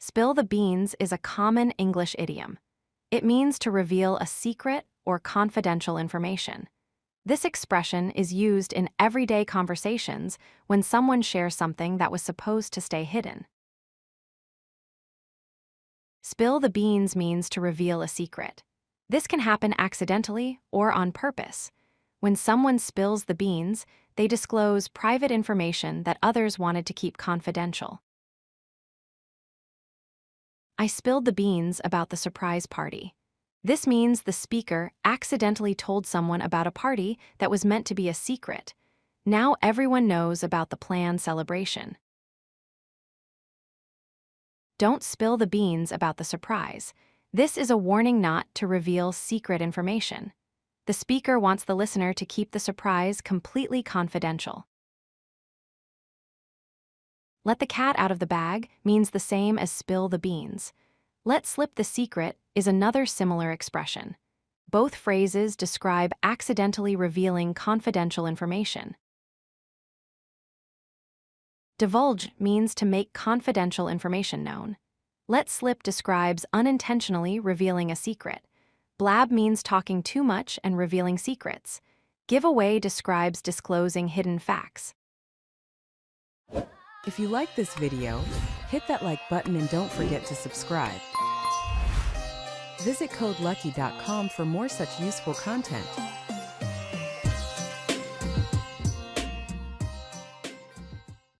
Spill the beans is a common English idiom. It means to reveal a secret or confidential information. This expression is used in everyday conversations when someone shares something that was supposed to stay hidden. Spill the beans means to reveal a secret. This can happen accidentally or on purpose. When someone spills the beans, they disclose private information that others wanted to keep confidential. I spilled the beans about the surprise party. This means the speaker accidentally told someone about a party that was meant to be a secret. Now everyone knows about the planned celebration. Don't spill the beans about the surprise. This is a warning not to reveal secret information. The speaker wants the listener to keep the surprise completely confidential. Let the cat out of the bag means the same as spill the beans. Let slip the secret is another similar expression. Both phrases describe accidentally revealing confidential information. Divulge means to make confidential information known. Let slip describes unintentionally revealing a secret. Blab means talking too much and revealing secrets. Give away describes disclosing hidden facts. If you like this video, hit that like button and don't forget to subscribe. Visit codelucky.com for more such useful content.